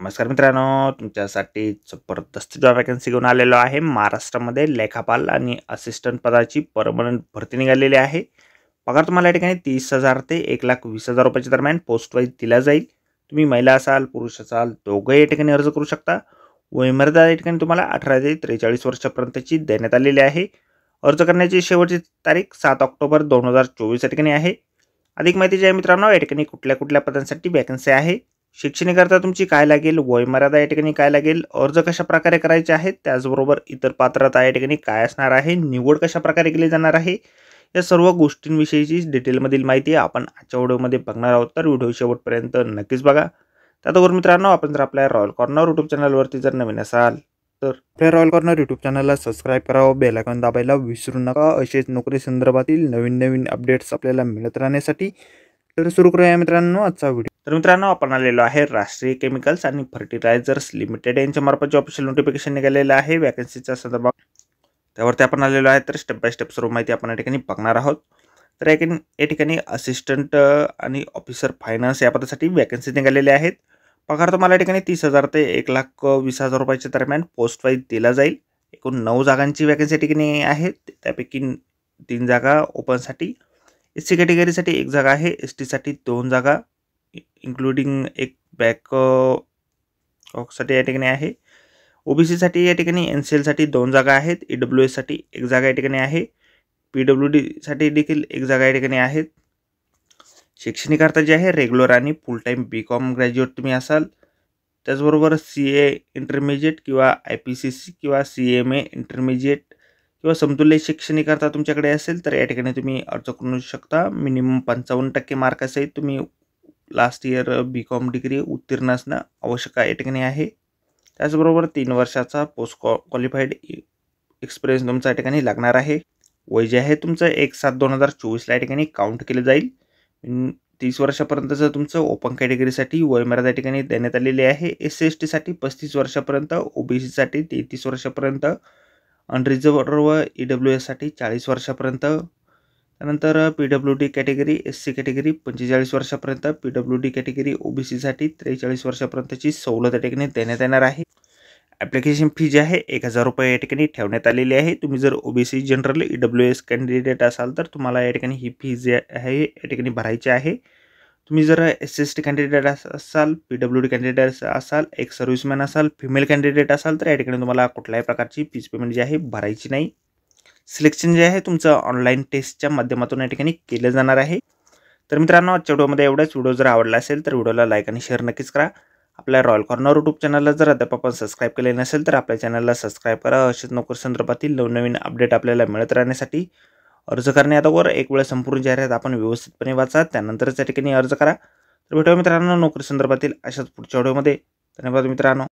नमस्कार मित्रांनो, तुमच्यासाठी जबरदस्त जॉब वॅकन्सी घेऊन आलेलो आहे। महाराष्ट्रामध्ये लेखापाल आणि असिस्टंट पदाची परमनंट भरती निघालेली आहे। पगार तुम्हाला या ठिकाणी 30,000 ते 1,20,000 रुपयाच्या दरम्यान पोस्ट वाईज दिला जाईल। तुम्ही महिला असाल पुरुष असाल दोघे या ठिकाणी अर्ज करू शकता। वयोमर्यादा या ठिकाणी तुम्हाला 18 ते 43 वर्षापर्यंतची देण्यात आलेली आहे। अर्ज करण्याची शेवटची तारीख 7 ऑक्टोबर 2024 या ठिकाणी आहे। अधिक माहिती जी आहे मित्रांनो, या ठिकाणी कुठल्या पदांसाठी वॅकन्सी आहे, शिक्षणाकरता तुमची काय लागेल, वयोमर्यादा या ठिकाणी काय लागेल, अर्ज कशा प्रकारे करायचे आहेत, त्याचबरोबर इतर पात्रता या ठिकाणी काय असणार आहे, निवड कशा प्रकारे केली जाणार आहे, या सर्व गोष्टींविषयीची डिटेलमधील माहिती आपण आजच्या व्हिडिओमध्ये बघणार आहोत। तर व्हिडिओ शेवटपर्यंत नक्कीच बघा। त्याचबरोबर मित्रांनो, आपण जर आपल्या रॉयल कॉर्नर यूट्यूब चॅनलवरती जर नवीन असाल तर आपल्या रॉयल कॉर्नर यूट्यूब चॅनलला सबस्क्राईब करावं, बेल आयकॉन दाबायला विसरू नका। असेच नोकरी संदर्भातील नवीन अपडेट्स आपल्याला मिळत राहण्यासाठी। तर सुरू करूया मित्रांनो आजचा व्हिडिओ। तर मित्रांनो, आपण आलेलो आहे राष्ट्रीय केमिकल्स आणि फर्टिलायझर्स लिमिटेड यांच्या मार्फत जे ऑफिशियल नोटिफिकेशन निघालेलं आहे वॅकन्सीच्या संदर्भात, त्यावरती आपण आलेलो आहे। तर स्टेप बाय स्टेप सर्व माहिती आपण या ठिकाणी बघणार आहोत। तर या ठिकाणी असिस्टंट आणि ऑफिसर फायनान्स या पदासाठी वॅकन्सी निघालेल्या आहेत। पगार तुम्हाला या ठिकाणी 30,000 ते 1,20,000 रुपयाच्या दरम्यान पोस्ट वाईज दिला जाईल। एकूण 9 जागांची वॅकन्सी या ठिकाणी आहेत, त्यापैकी 3 जागा ओपनसाठी, SC कॅटेगरीसाठी 1 जागा आहे, ST साठी 2 जागा इन्क्लुडिंग एक बॅक साठी या ठिकाणी आहे। OBC साठी या ठिकाणी NCL साठी 2 जागा आहेत, EWS साठी 1 जागा या ठिकाणी आहे, PWD साठी देखील 1 जागा या ठिकाणी आहेत। शिक्षणाकरता जे आहे रेग्युलर आणि फुल टाइम BCom ग्रॅज्युएट तुम्ही असाल, त्याचबरोबर CA इंटरमिजिएट किंवा IPCC किंवा CMA इंटरमिजिएट किंवा समतुल्य शिक्षणाकरता तुमच्याकडे असेल तर या ठिकाणी तुम्ही अर्ज करू शकता। मिनिमम 55% मार्कासहित तुम्ही लास्ट इयर BCom डिग्री उत्तीर्ण असणं आवश्यक या ठिकाणी आहे। त्याचबरोबर 3 वर्षाचा पोस्ट क्वालिफाईड एक्सपिरियन्स तुमचा या ठिकाणी लागणार आहे। वय जे आहे तुमचं 1/7/2024 या ठिकाणी काउंट केलं जाईल। 30 वर्षापर्यंतचं तुमचं ओपन कॅटेगरीसाठी वयोमर्यादा या ठिकाणी देण्यात आलेली आहे। SC ST साठी 35 वर्षापर्यंत, OBC साठी 33 वर्षापर्यंत, अनरिझर्व्ड व EWS साठी 40 वर्षापर्यंत, त्यानंतर PWD कॅटेगरी SC कॅटेगरी 45 वर्षापर्यंत, PWD कॅटेगरी OBC साठी 43 वर्षापर्यंतची सवलत या ठिकाणी देण्यात येणार आहे। ॲप्लिकेशन फी जी आहे 1,000 रुपये या ठिकाणी ठेवण्यात आलेली आहे। तुम्ही जर OBC जनरल EWS कॅन्डिडेट असाल तर तुम्हाला या ठिकाणी ही फी जी आहे या ठिकाणी भरायची आहे। तुम्ही जर SC ST कॅन्डिडेट असाल, PWD कॅन्डिडेट असाल, एक सर्व्हिसमॅन असाल, फिमेल कॅन्डिडेट असाल तर या ठिकाणी तुम्हाला कुठल्याही प्रकारची फीस पेमेंट जी आहे भरायची नाही। सिलेक्शन जे आहे तुमचं ऑनलाईन टेस्टच्या माध्यमातून या ठिकाणी केलं जाणार आहे। तर मित्रांनो, आजच्या व्हिडिओमध्ये एवढंच। व्हिडिओ जर आवडला असेल तर व्हिडिओला लाईक आणि शेअर नक्कीच करा। आपल्या रॉयल कॉर्नर यूट्यूब चॅनलला जर अद्याप आपण सबस्क्राईब केले नसेल तर आपल्या चॅनलला सबस्क्राईब करा। असेच नोकरी संदर्भातील नवीन अपडेट आपल्याला मिळत राहण्यासाठी अर्ज करण्याअगोदर एक वेळ संपूर्ण जाहिरात आपण व्यवस्थितपणे वाचा, त्यानंतरच या ठिकाणी अर्ज करा। तर भेटूया मित्रांनो नोकरी संदर्भातील अशाच पुढच्या व्हिडिओमध्ये। धन्यवाद मित्रांनो।